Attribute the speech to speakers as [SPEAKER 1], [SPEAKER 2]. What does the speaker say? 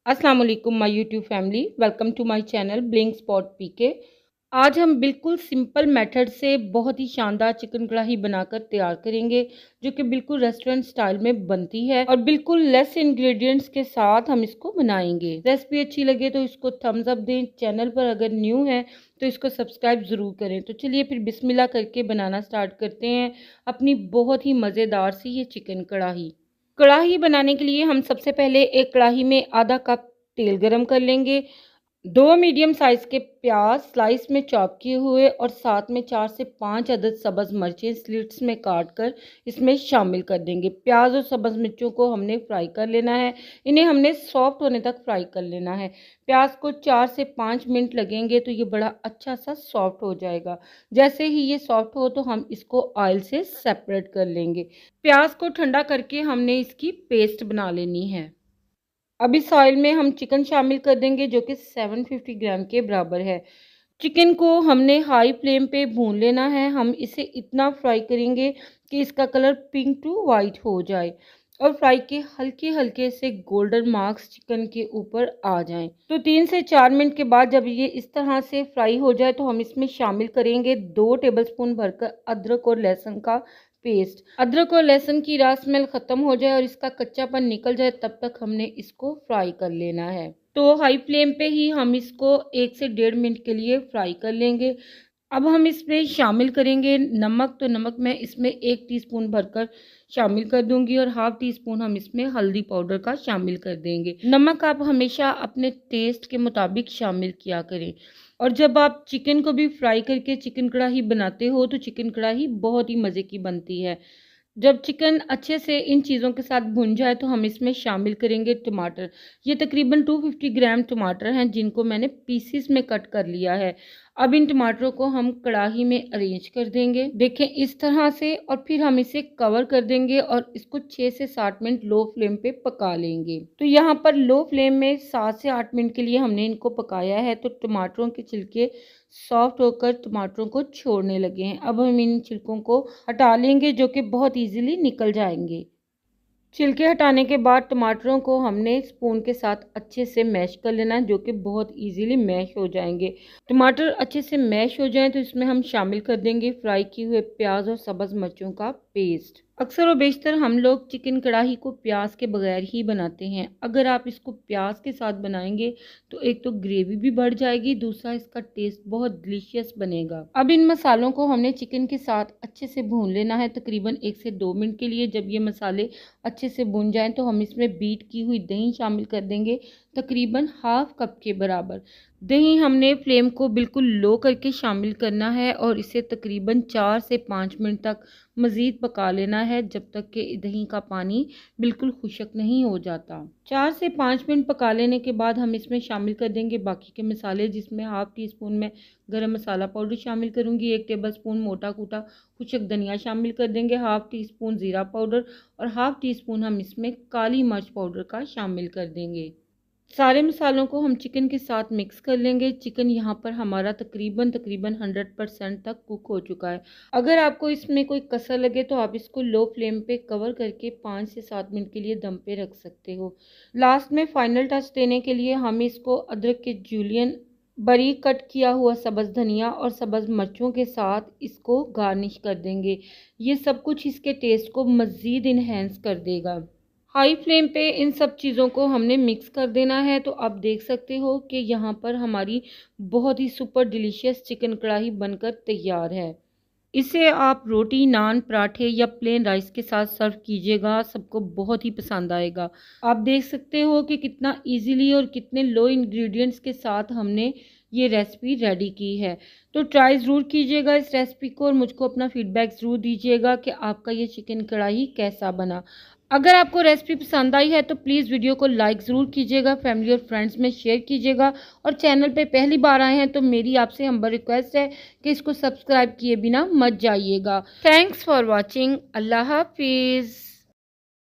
[SPEAKER 1] अस्सलाम वालेकुम my YouTube family, welcome to my channel blink spot PK. आज हम बिल्कुल सिंपल मेथड से बहुत ही शानदार चिकन कढ़ाई बनाकर तैयार करेंगे, जो कि बिल्कुल रेस्टोरेंट स्टाइल में बनती है और बिल्कुल लेस इंग्रेडिएंट्स के साथ हम इसको बनाएंगे। रेसिपी अच्छी लगे तो इसको थम्स अप दें। चैनल पर अगर न्यू है तो इसको सब्सक्राइब ज़रूर करें। तो चलिए फिर बिस्मिल्लाह करके बनाना स्टार्ट करते हैं अपनी बहुत ही मज़ेदार सी ये चिकन कढ़ाई। कढ़ाई बनाने के लिए हम सबसे पहले एक कढ़ाई में आधा कप तेल गरम कर लेंगे। दो मीडियम साइज के प्याज स्लाइस में चॉप किए हुए और साथ में 4 से 5 अदद सब्ज़ मिर्चें स्लिट्स में काट कर इसमें शामिल कर देंगे। प्याज और सब्ज़ मिर्चों को हमने फ्राई कर लेना है। इन्हें हमने सॉफ्ट होने तक फ्राई कर लेना है। प्याज को 4 से 5 मिनट लगेंगे तो ये बड़ा अच्छा सा सॉफ्ट हो जाएगा। जैसे ही ये सॉफ्ट हो तो हम इसको ऑयल से सेपरेट कर लेंगे। प्याज को ठंडा करके हमने इसकी पेस्ट बना लेनी है। अब इस ऑयल में हम चिकन शामिल कर देंगे, जो कि 750 ग्राम के बराबर है। चिकन को हमने हाई फ्लेम पे भून लेना है। हम इसे इतना फ्राई करेंगे कि इसका कलर पिंक टू वाइट हो जाए और फ्राई के हल्के हल्के से गोल्डन मार्क्स चिकन के ऊपर आ जाएं। तो 3 से 4 मिनट के बाद जब ये इस तरह से फ्राई हो जाए तो हम इसमें शामिल करेंगे 2 टेबलस्पून भरकर अदरक और लहसुन का पेस्ट। अदरक और लहसुन की रॉ स्मेल खत्म हो जाए और इसका कच्चापन निकल जाए तब तक हमने इसको फ्राई कर लेना है। तो हाई फ्लेम पे ही हम इसको 1 से 1.5 मिनट के लिए फ्राई कर लेंगे। अब हम इसमें शामिल करेंगे नमक। तो नमक मैं इसमें 1 टीस्पून भरकर शामिल कर दूंगी और हाफ टी स्पून हम इसमें हल्दी पाउडर का शामिल कर देंगे। नमक आप हमेशा अपने टेस्ट के मुताबिक शामिल किया करें। और जब आप चिकन को भी फ्राई करके चिकन कढ़ाई बनाते हो तो चिकन कढ़ाई बहुत ही मज़े की बनती है। जब चिकन अच्छे से इन चीज़ों के साथ भुन जाए तो हम इसमें शामिल करेंगे टमाटर। ये तकरीबन 250 ग्राम टमाटर हैं, जिनको मैंने पीसीस में कट कर लिया है। अब इन टमाटरों को हम कढ़ाई में अरेंज कर देंगे, देखें इस तरह से, और फिर हम इसे कवर कर देंगे और इसको 6 से 7 मिनट लो फ्लेम पे पका लेंगे। तो यहाँ पर लो फ्लेम में 7 से 8 मिनट के लिए हमने इनको पकाया है। तो टमाटरों के छिलके सॉफ्ट होकर टमाटरों को छोड़ने लगे हैं। अब हम इन छिलकों को हटा लेंगे, जो कि बहुत इजीली निकल जाएंगे। छिलके हटाने के बाद टमाटरों को हमने स्पून के साथ अच्छे से मैश कर लेना है, जो कि बहुत इजीली मैश हो जाएंगे। टमाटर अच्छे से मैश हो जाएं तो इसमें हम शामिल कर देंगे फ्राई किए हुए प्याज और सब्ज़ मिर्चों का पेस्ट। अक्सर और बेशतर हम लोग चिकन कढ़ाई को प्याज के बगैर ही बनाते हैं। अगर आप इसको प्याज के साथ बनाएंगे तो एक तो ग्रेवी भी बढ़ जाएगी, दूसरा इसका टेस्ट बहुत डिलीशियस बनेगा। अब इन मसालों को हमने चिकन के साथ अच्छे से भून लेना है, तकरीबन 1 से 2 मिनट के लिए। जब ये मसाले अच्छे से भून जाएं तो हम इसमें बीट की हुई दही शामिल कर देंगे, तकरीबन हाफ कप के बराबर। दही हमने फ्लेम को बिल्कुल लो करके शामिल करना है और इसे तकरीबन 4 से 5 मिनट तक मज़ीद पका लेना है, जब तक कि दही का पानी बिल्कुल खुश्क नहीं हो जाता। 4 से 5 मिनट पका लेने के बाद हम इसमें शामिल कर देंगे बाकी के मसाले, जिसमें हाफ टी स्पून में गरम मसाला पाउडर शामिल करूंगी, 1 टेबल स्पून मोटा कूटा खुश्क धनिया शामिल कर देंगे, हाफ टी स्पून ज़ीरा पाउडर और हाफ टी स्पून हम इसमें काली मिर्च पाउडर का शामिल कर देंगे। सारे मसालों को हम चिकन के साथ मिक्स कर लेंगे। चिकन यहाँ पर हमारा तकरीबन 100% तक कुक हो चुका है। अगर आपको इसमें कोई कसर लगे तो आप इसको लो फ्लेम पे कवर करके 5 से 7 मिनट के लिए दम पे रख सकते हो। लास्ट में फाइनल टच देने के लिए हम इसको अदरक के जूलियन, बारीक कट किया हुआ सब्ज़ धनिया और सब्ज़ मिर्चों के साथ इसको गार्निश कर देंगे। ये सब कुछ इसके टेस्ट को मज़ीद इन्हेंस कर देगा। हाई फ्लेम पे इन सब चीज़ों को हमने मिक्स कर देना है। तो आप देख सकते हो कि यहाँ पर हमारी बहुत ही सुपर डिलीशियस चिकन कढ़ाई बनकर तैयार है। इसे आप रोटी, नान, पराठे या प्लेन राइस के साथ सर्व कीजिएगा, सबको बहुत ही पसंद आएगा। आप देख सकते हो कि कितना इजीली और कितने लो इंग्रेडिएंट्स के साथ हमने ये रेसिपी रेडी की है। तो ट्राई ज़रूर कीजिएगा इस रेसिपी को और मुझको अपना फीडबैक ज़रूर दीजिएगा कि आपका ये चिकन कढ़ाई कैसा बना। अगर आपको रेसिपी पसंद आई है तो प्लीज़ वीडियो को लाइक ज़रूर कीजिएगा, फैमिली और फ्रेंड्स में शेयर कीजिएगा, और चैनल पे पहली बार आए हैं तो मेरी आपसे हम्बल रिक्वेस्ट है कि इसको सब्सक्राइब किए बिना मत जाइएगा। Thanks for watching. अल्लाह हाफिज़।